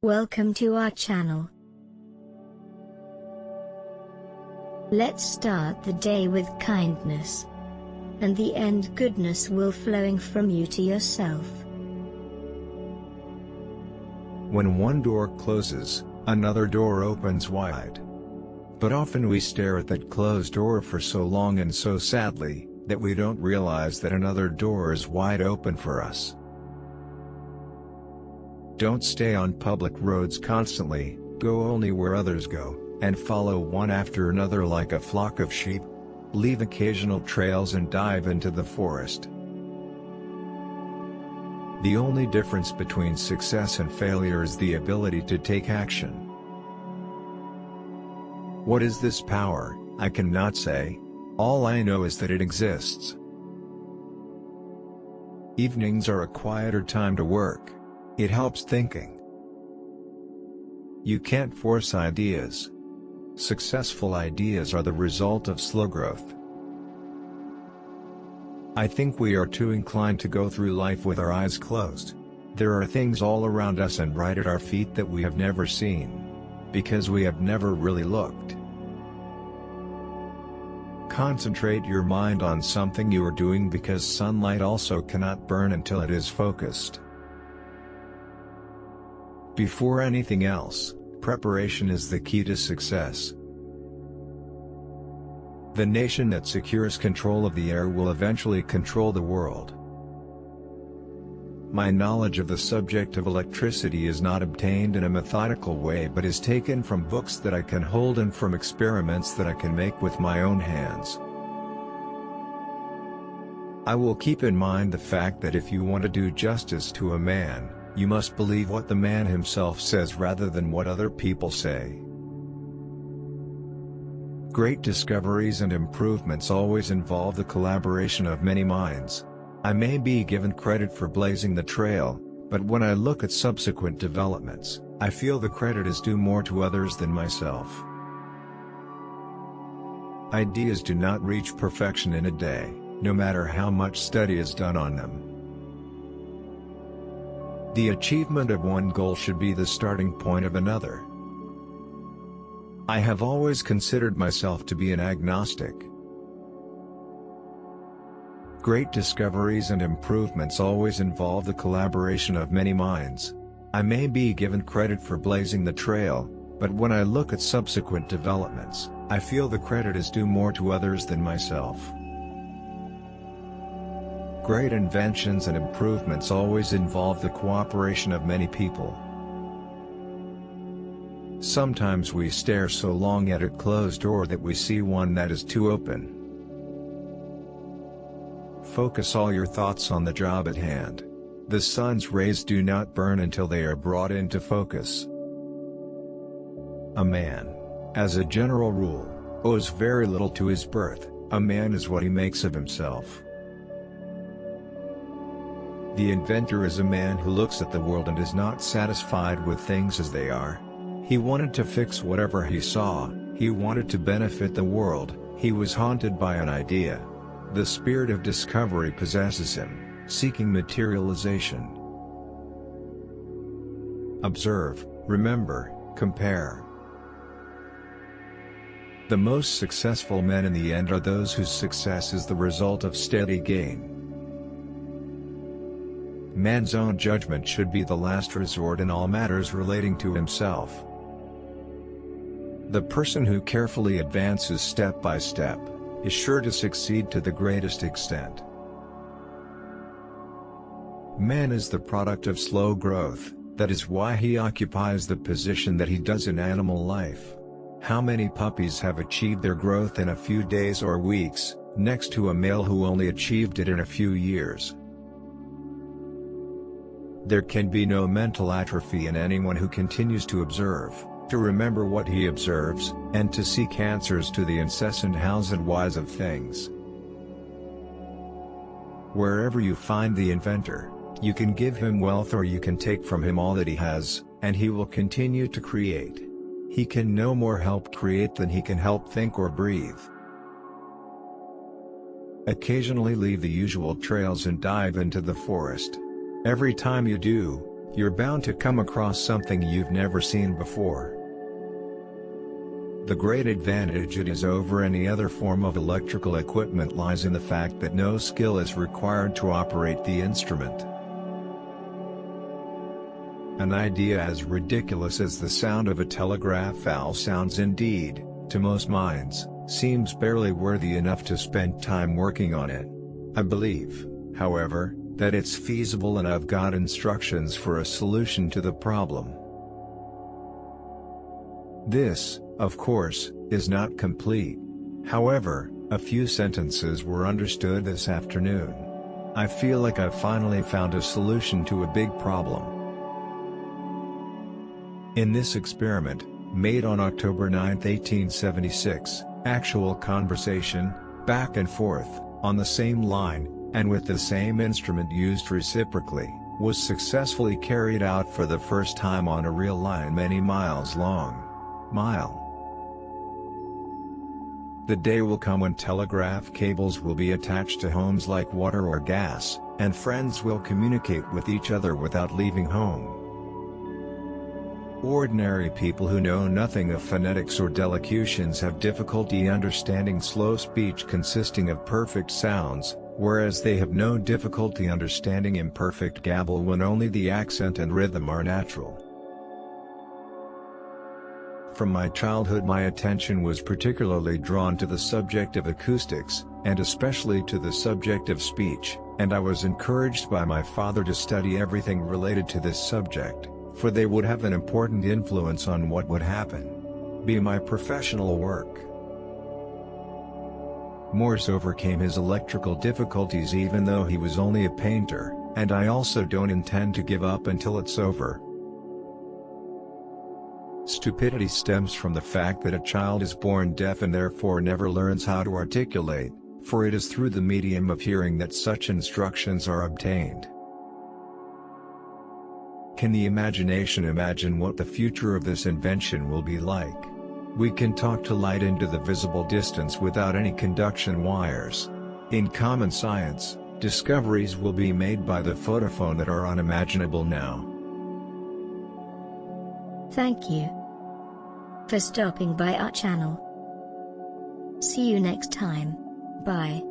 Welcome to our channel. Let's start the day with kindness, and the end goodness will flowing from you to yourself. When one door closes, another door opens wide. But often we stare at that closed door for so long and so sadly, that we don't realize that another door is wide open for us. Don't stay on public roads constantly, go only where others go, and follow one after another like a flock of sheep. Leave occasional trails and dive into the forest. The only difference between success and failure is the ability to take action. What is this power? I cannot say. All I know is that it exists. Evenings are a quieter time to work. It helps thinking. You can't force ideas. Successful ideas are the result of slow growth. I think we are too inclined to go through life with our eyes closed. There are things all around us and right at our feet that we have never seen, because we have never really looked. Concentrate your mind on something you are doing, because sunlight also cannot burn until it is focused. Before anything else, preparation is the key to success. The nation that secures control of the air will eventually control the world. My knowledge of the subject of electricity is not obtained in a methodical way, but is taken from books that I can hold and from experiments that I can make with my own hands. I will keep in mind the fact that if you want to do justice to a man, you must believe what the man himself says rather than what other people say. Great discoveries and improvements always involve the collaboration of many minds. I may be given credit for blazing the trail, but when I look at subsequent developments, I feel the credit is due more to others than myself. Ideas do not reach perfection in a day, no matter how much study is done on them. The achievement of one goal should be the starting point of another. I have always considered myself to be an agnostic. Great discoveries and improvements always involve the collaboration of many minds. I may be given credit for blazing the trail, but when I look at subsequent developments, I feel the credit is due more to others than myself. Great inventions and improvements always involve the cooperation of many people. Sometimes we stare so long at a closed door that we see one that is too open. Focus all your thoughts on the job at hand. The sun's rays do not burn until they are brought into focus. A man, as a general rule, owes very little to his birth. A man is what he makes of himself. The inventor is a man who looks at the world and is not satisfied with things as they are. He wanted to fix whatever he saw, he wanted to benefit the world, he was haunted by an idea. The spirit of discovery possesses him, seeking materialization. Observe, remember, compare. The most successful men in the end are those whose success is the result of steady gain. Man's own judgment should be the last resort in all matters relating to himself. The person who carefully advances step by step is sure to succeed to the greatest extent. Man is the product of slow growth, that is why he occupies the position that he does in animal life. How many puppies have achieved their growth in a few days or weeks, next to a male who only achieved it in a few years? There can be no mental atrophy in anyone who continues to observe, to remember what he observes, and to seek answers to the incessant hows and whys of things. Wherever you find the inventor, you can give him wealth or you can take from him all that he has, and he will continue to create. He can no more help create than he can help think or breathe. Occasionally leave the usual trails and dive into the forest. Every time you do, you're bound to come across something you've never seen before. The great advantage it is over any other form of electrical equipment lies in the fact that no skill is required to operate the instrument. An idea as ridiculous as the sound of a telegraph valve sounds indeed, to most minds, seems barely worthy enough to spend time working on it. I believe, however, that it's feasible, and I've got instructions for a solution to the problem. This, of course, is not complete. However, a few sentences were understood this afternoon. I feel like I've finally found a solution to a big problem. In this experiment, made on October 9, 1876, actual conversation, back and forth, on the same line, and with the same instrument used reciprocally, was successfully carried out for the first time on a real line many miles long. The day will come when telegraph cables will be attached to homes like water or gas, and friends will communicate with each other without leaving home. Ordinary people who know nothing of phonetics or delocutions have difficulty understanding slow speech consisting of perfect sounds, whereas they have no difficulty understanding imperfect gabble when only the accent and rhythm are natural. From my childhood my attention was particularly drawn to the subject of acoustics, and especially to the subject of speech, and I was encouraged by my father to study everything related to this subject, for they would have an important influence on what would be my professional work. Morse overcame his electrical difficulties even though he was only a painter, and I also don't intend to give up until it's over. Stupidity stems from the fact that a child is born deaf and therefore never learns how to articulate, for it is through the medium of hearing that such instructions are obtained. Can the imagination imagine what the future of this invention will be like? We can talk to light into the visible distance without any conduction wires. In common science, discoveries will be made by the photophone that are unimaginable now. Thank you for stopping by our channel. See you next time. Bye.